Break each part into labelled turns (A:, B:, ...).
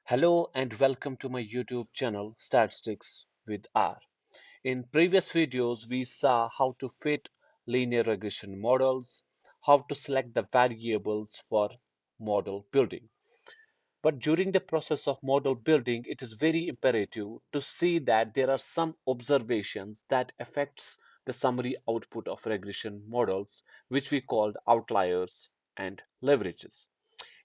A: Hello and welcome to my YouTube channel Statistics with R. In previous videos, we saw how to fit linear regression models, how to select the variables for model building. But during the process of model building, it is very imperative to see that there are some observations that affects the summary output of regression models, which we called outliers and leverages.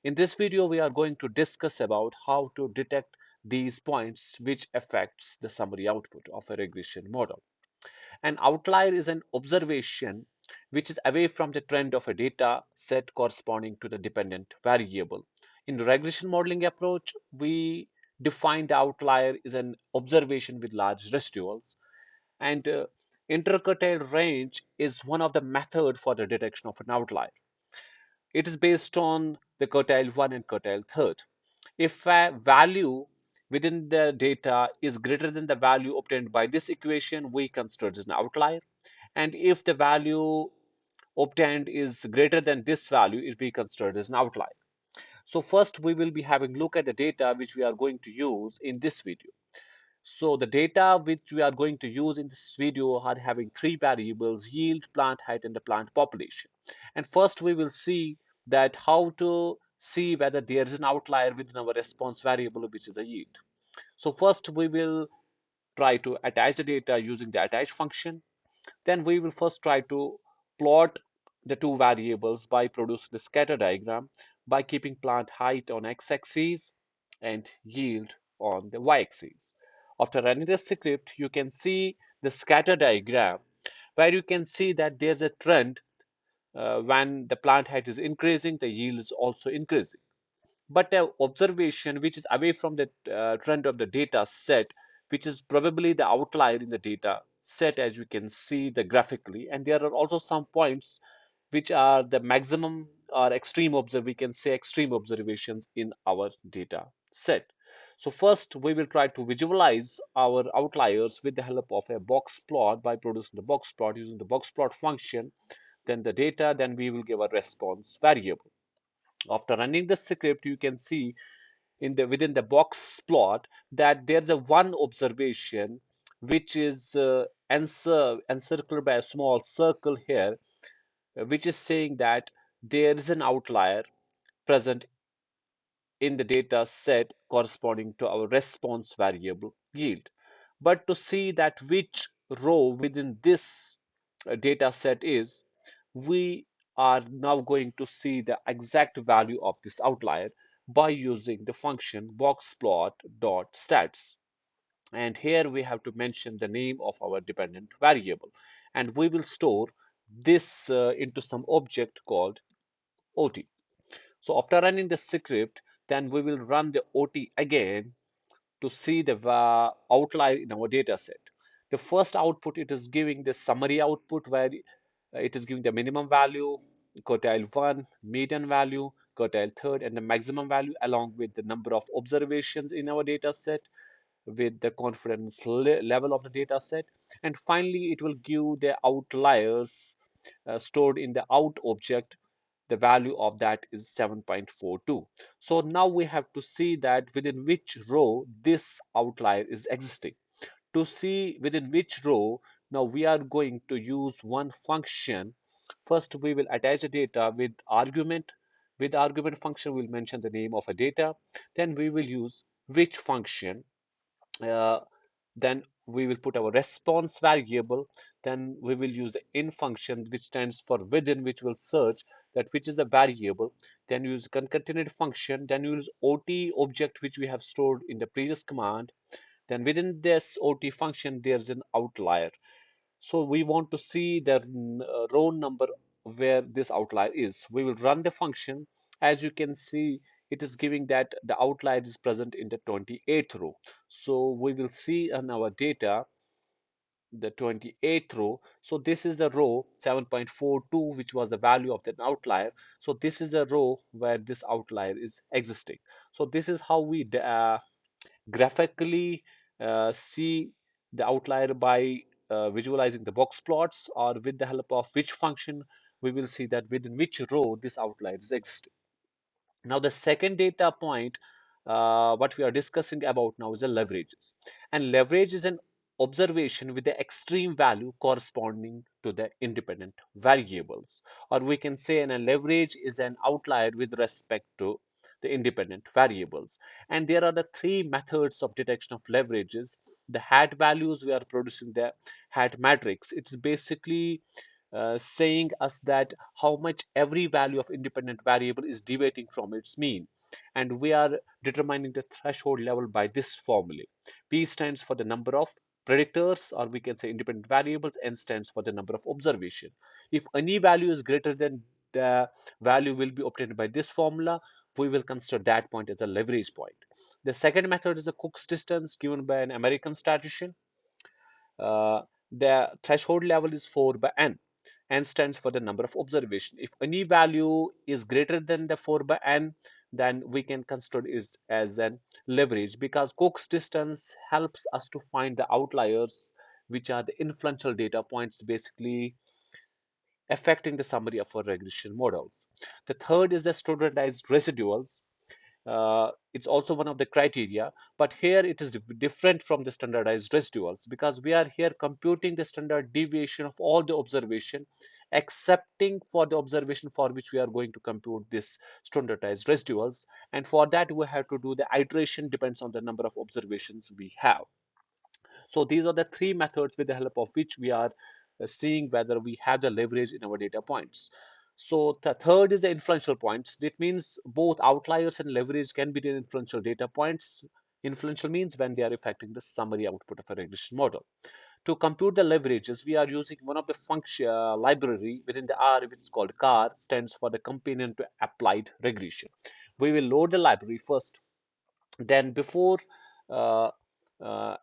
A: In this video, we are going to discuss about how to detect these points which affects the summary output of a regression model. An outlier is an observation which is away from the trend of a data set corresponding to the dependent variable. In the regression modeling approach, we define the outlier as an observation with large residuals, and interquartile range is one of the method for the detection of an outlier. It is based on the quartile 1 and quartile third. If a value within the data is greater than the value obtained by this equation, we consider it as an outlier. And if the value obtained is greater than this value, it we consider it as an outlier. So first we will be having a look at the data which we are going to use in this video. So the data which we are going to use in this video are having three variables: yield, plant height, and the plant population. And first we will see that how to see whether there is an outlier within our response variable, which is the yield. So first we will try to attach the data using the attach function. Then we will first try to plot the two variables by producing the scatter diagram by keeping plant height on x-axis and yield on the y-axis. After running the script, you can see the scatter diagram where you can see that there's a trend. When the plant height is increasing, the yield is also increasing. But an observation which is away from the trend of the data set, which is probably the outlier in the data set, as you can see the graphically. And there are also some points which are the maximum or extreme we can say extreme observations in our data set. So first we will try to visualize our outliers with the help of a box plot by producing the box plot using the box plot function, then the data, then we will give a response variable. After running the script, you can see in the within the box plot that there's a one observation which is encircled by a small circle here, which is saying that there is an outlier present in the data set corresponding to our response variable yield. But to see that which row within this data set is, we are now going to see the exact value of this outlier by using the function boxplot.stats. And here we have to mention the name of our dependent variable. And we will store this into some object called OT. So after running the script, then we will run the OT again to see the outlier in our data set. The first output, it is giving the summary output where it is giving the minimum value, quartile 1, median value, quartile third, and the maximum value along with the number of observations in our data set with the confidence level of the data set. And finally, it will give the outliers stored in the out object. The value of that is 7.42. So now we have to see that within which row this outlier is existing. To see within which row, now we are going to use one function. First, we will attach the data with argument. With argument function, we'll mention the name of a data. Then we will use which function. Uh, then we will put our response variable. Then we will use the in function, which stands for within, which will search that which is the variable. Then use concatenate function. Then use OT object, which we have stored in the previous command. Then within this OT function, there's an outlier. So we want to see the row number where this outlier is. We will run the function. As you can see, it is giving that the outlier is present in the 28th row. So we will see in our data the 28th row. So this is the row 7.42, which was the value of the outlier. So this is the row where this outlier is existing. So this is how we graphically see the outlier by visualizing the box plots, or with the help of which function we will see that within which row this outlier is existing. Now the second data point what we are discussing about now is the leverages. And leverage is an observation with the extreme value corresponding to the independent variables. Or we can say a leverage is an outlier with respect to the independent variables. And there are the three methods of detection of leverages. The hat values, we are producing the hat matrix. It's basically saying us that how much every value of independent variable is deviating from its mean, and we are determining the threshold level by this formula. P stands for the number of predictors, or we can say independent variables. N stands for the number of observation. If any value is greater than the value will be obtained by this formula, we will consider that point as a leverage point. The second method is the Cook's distance given by an American statistician. uh, the threshold level is 4 by n. N stands for the number of observation. If any value is greater than the 4 by n, then we can consider it as an leverage, because Cook's distance helps us to find the outliers, which are the influential data points basically affecting the summary of our regression models. The third is the standardized residuals. It's also one of the criteria, but here it is different from the standardized residuals, because we are here computing the standard deviation of all the observation, excepting for the observation for which we are going to compute this standardized residuals. And for that, we have to do the iteration depends on the number of observations we have. So these are the three methods with the help of which we are seeing whether we have the leverage in our data points. So the third is the influential points. That means both outliers and leverage can be the influential data points. Influential means when they are affecting the summary output of a regression model. To compute the leverages, we are using one of the function library within the R, which is called CAR, stands for the companion to applied regression. We will load the library first. Then before uh,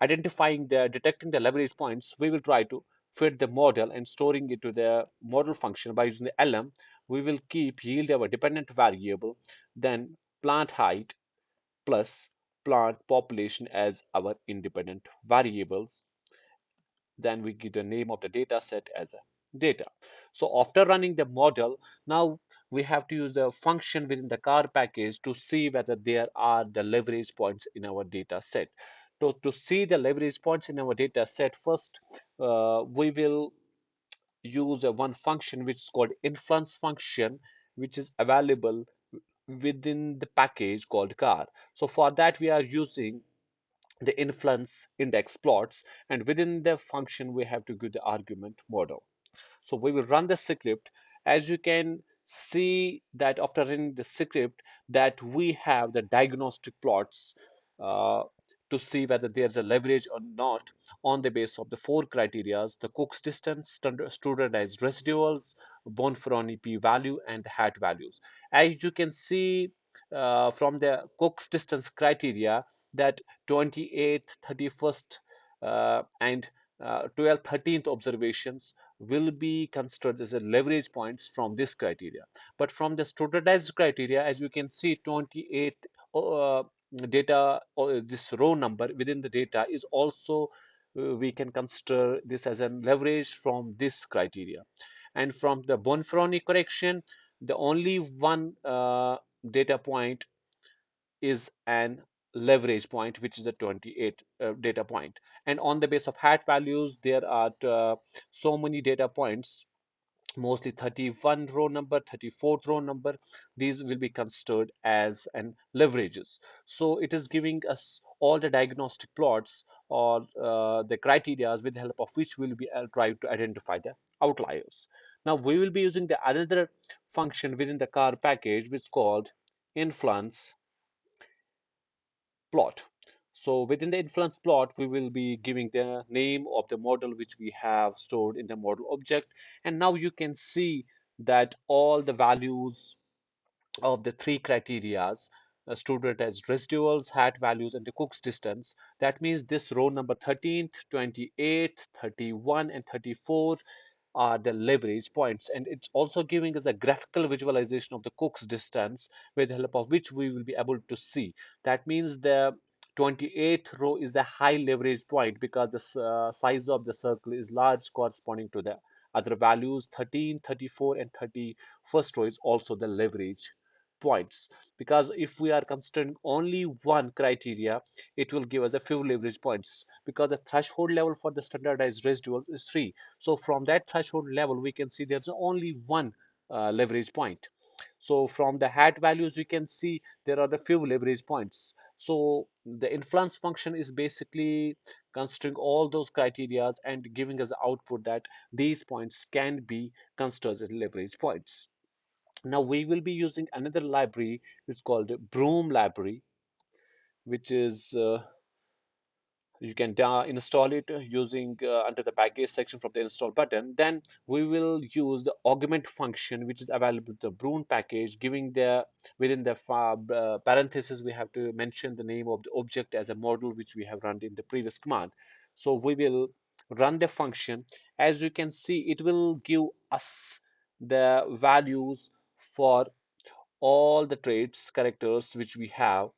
A: identifying the detecting the leverage points, we will try to fit the model and storing it to the model function by using the lm. We will keep yield our dependent variable, then plant height plus plant population as our independent variables. Then we give the name of the data set as a data. So after running the model, now we have to use the function within the car package to see whether there are the leverage points in our data set. To see the leverage points in our data set, first we will use a one function which is called influence function, which is available within the package called car. So for that we are using the influence index plots, and within the function we have to give the argument model. So we will run the script. As you can see that after running the script, that we have the diagnostic plots uh, to see whether there's a leverage or not on the basis of the four criteria: the Cook's distance, standardized residuals, Bonferroni p-value, and the hat values. As you can see from the Cook's distance criteria, that 28th, 31st, and 12th, 13th observations will be considered as a leverage points from this criteria. But from the standardized criteria, as you can see, 28 data, or this row number within the data is also, we can consider this as a leverage from this criteria. And from the Bonferroni correction, the only one data point is an leverage point, which is a 28 data point. And on the base of hat values, there are so many data points, mostly 31 row number, 34th row number. These will be considered as an leverages. So it is giving us all the diagnostic plots, or the criteria with the help of which we will be trying to identify the outliers. Now we will be using the other function within the car package, which is called influence plot. So within the influence plot, we will be giving the name of the model which we have stored in the model object. And now you can see that all the values of the three criterias, stored as residuals, hat values, and the Cook's distance. That means this row number 13th, 28th, 31, and 34 are the leverage points. And it's also giving us a graphical visualization of the Cook's distance, with the help of which we will be able to see. That means the 28th row is the high leverage point, because the size of the circle is large corresponding to the other values. 13, 34, and 31st row is also the leverage points, because if we are considering only one criteria, it will give us a few leverage points, because the threshold level for the standardized residuals is 3. So from that threshold level, we can see there's only one leverage point. So from the hat values, we can see there are the few leverage points. So the influence function is basically considering all those criteria and giving us the output that these points can be considered as leverage points. Now we will be using another library. It's called Broom library, which is you can install it using under the package section from the install button. Then we will use the augment function, which is available with the Broom package, giving the within the parenthesis we have to mention the name of the object as a model, which we have run in the previous command. So we will run the function. As you can see, it will give us the values for all the traits characters which we have.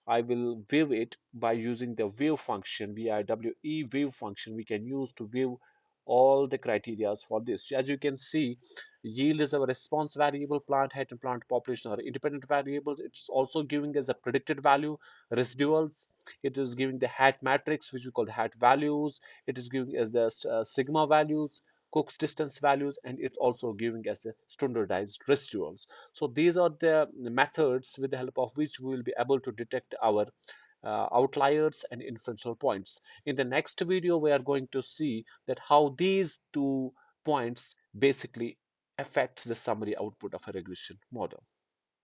A: I will view it by using the view function, VIWE view function we can use to view all the criteria for this. As you can see, yield is our response variable, plant height and plant population are independent variables. It's also giving us a predicted value, residuals. It is giving the hat matrix, which we call the hat values. It is giving us the sigma values, Cook's distance values, and it's also giving us the standardized residuals. So these are the methods with the help of which we will be able to detect our outliers and influential points. In the next video, we are going to see that how these two points basically affects the summary output of a regression model.